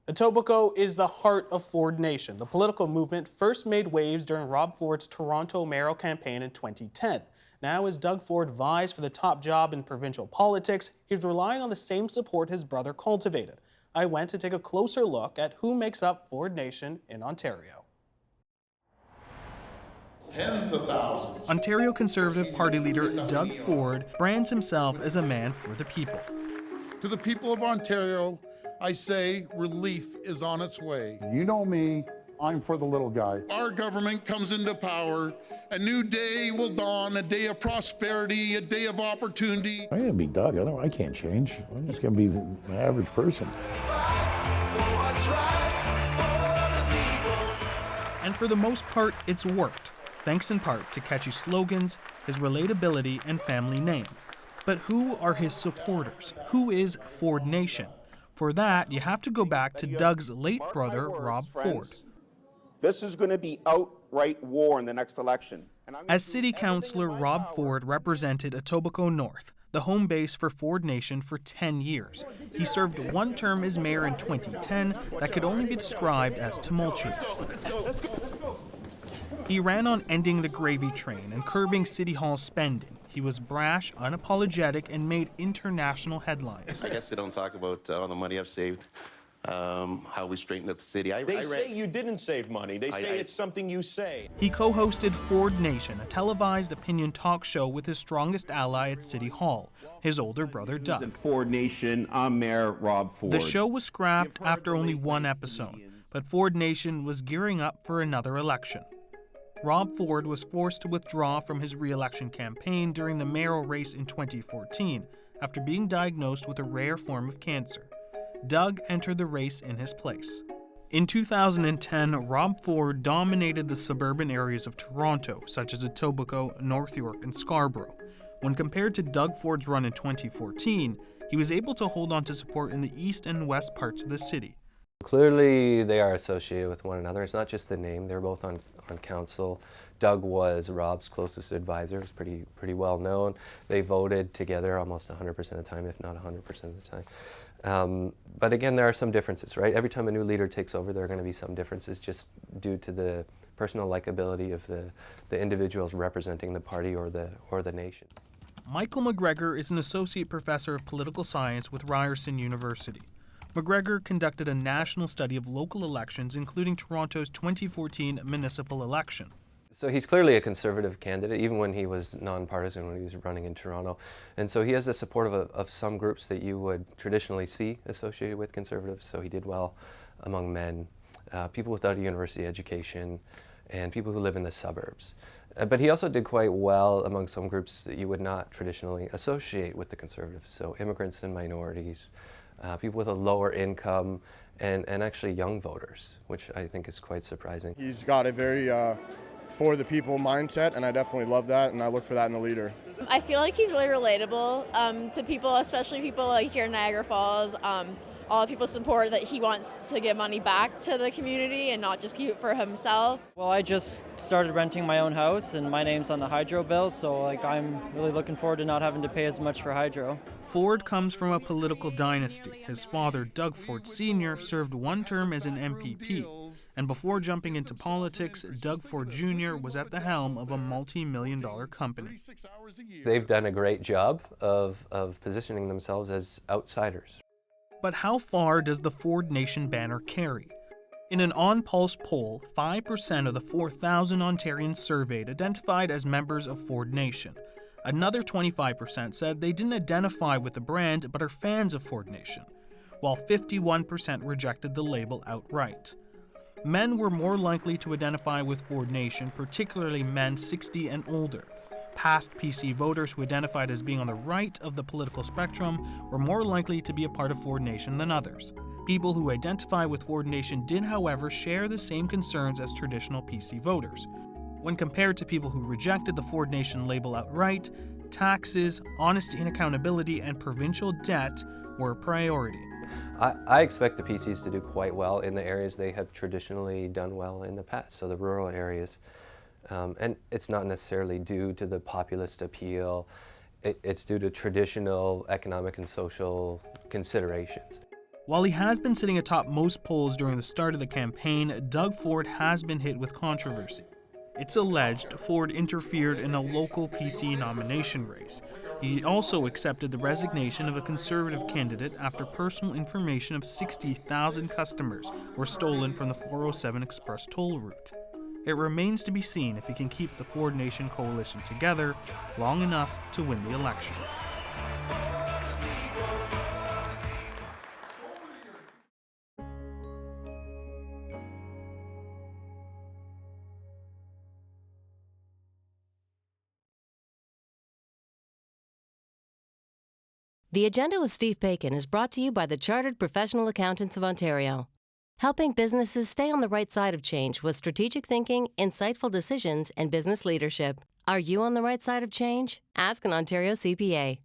Etobicoke is the heart of Ford Nation. The political movement first made waves during Rob Ford's Toronto mayoral campaign in 2010. Now, as Doug Ford vies for the top job in provincial politics, he's relying on the same support his brother cultivated. I went to take a closer look at who makes up Ford Nation in Ontario. Tens of thousands. Ontario Conservative Party leader Doug Ford brands himself as a man for the people. To the people of Ontario, I say relief is on its way. You know me, I'm for the little guy. Our government comes into power. A new day will dawn, a day of prosperity, a day of opportunity. I'm gonna be Doug. I can't change. I'm just gonna be an average person. And for the most part, it's worked, thanks in part to catchy slogans, his relatability, and family name. But who are his supporters? Who is Ford Nation? For that, you have to go back to Doug's late brother, Rob Ford. This is going to be outright war in the next election. As city councillor, Rob Ford represented Etobicoke North, the home base for Ford Nation, for 10 years. He served one term as mayor in 2010 that could only be described as tumultuous. He ran on ending the gravy train and curbing City Hall spending. He was brash, unapologetic, and made international headlines. I guess they don't talk about all the money I've saved, how we straightened up the city. They say you didn't save money. They say it's something you say. He co-hosted Ford Nation, a televised opinion talk show with his strongest ally at City Hall, his older brother Doug. Ford Nation, I'm Mayor Rob Ford. The show was scrapped after only one episode, but Ford Nation was gearing up for another election. Rob Ford was forced to withdraw from his re-election campaign during the mayoral race in 2014 after being diagnosed with a rare form of cancer. Doug entered the race in his place. In 2010, Rob Ford dominated the suburban areas of Toronto, such as Etobicoke, North York, and Scarborough. When compared to Doug Ford's run in 2014, he was able to hold on to support in the east and west parts of the city. Clearly, they are associated with one another. It's not just the name. They're both on council. Doug was Rob's closest advisor. It's pretty well known. They voted together almost 100% of the time, if not 100% of the time. But again, there are some differences, right? Every time a new leader takes over, there are going to be some differences just due to the personal likability of the individuals representing the party or the nation. Michael McGregor is an associate professor of political science with Ryerson University. McGregor conducted a national study of local elections, including Toronto's 2014 municipal election. So he's clearly a conservative candidate, even when he was nonpartisan, when he was running in Toronto. And so he has the support of some groups that you would traditionally see associated with conservatives. So he did well among men, people without a university education, and people who live in the suburbs. But he also did quite well among some groups that you would not traditionally associate with the conservatives. So immigrants and minorities, people with a lower income, and actually young voters, which I think is quite surprising. He's got a very for the people mindset, and I definitely love that, and I look for that in a leader. I feel like he's really relatable to people, especially people like here in Niagara Falls. All the people support that he wants to give money back to the community and not just keep it for himself. Well, I just started renting my own house, and my name's on the hydro bill, so I'm really looking forward to not having to pay as much for hydro. Ford comes from a political dynasty. His father, Doug Ford Sr., served one term as an MPP. And before jumping into politics, Doug Ford Jr. was at the helm of a multi-million-dollar company. They've done a great job of positioning themselves as outsiders. But how far does the Ford Nation banner carry? In an on-pulse poll, 5% of the 4,000 Ontarians surveyed identified as members of Ford Nation. Another 25% said they didn't identify with the brand but are fans of Ford Nation, while 51% rejected the label outright. Men were more likely to identify with Ford Nation, particularly men 60 and older. Past PC voters who identified as being on the right of the political spectrum were more likely to be a part of Ford Nation than others. People who identify with Ford Nation did, however, share the same concerns as traditional PC voters. When compared to people who rejected the Ford Nation label outright, taxes, honesty and accountability, and provincial debt were a priority. I expect the PCs to do quite well in the areas they have traditionally done well in the past, so the rural areas. And it's not necessarily due to the populist appeal, it's due to traditional economic and social considerations. While he has been sitting atop most polls during the start of the campaign, Doug Ford has been hit with controversy. It's alleged Ford interfered in a local PC nomination race. He also accepted the resignation of a Conservative candidate after personal information of 60,000 customers were stolen from the 407 Express toll route. It remains to be seen if he can keep the Ford Nation coalition together long enough to win the election. The Agenda with Steve Bacon is brought to you by the Chartered Professional Accountants of Ontario, helping businesses stay on the right side of change with strategic thinking, insightful decisions, and business leadership. Are you on the right side of change? Ask an Ontario CPA.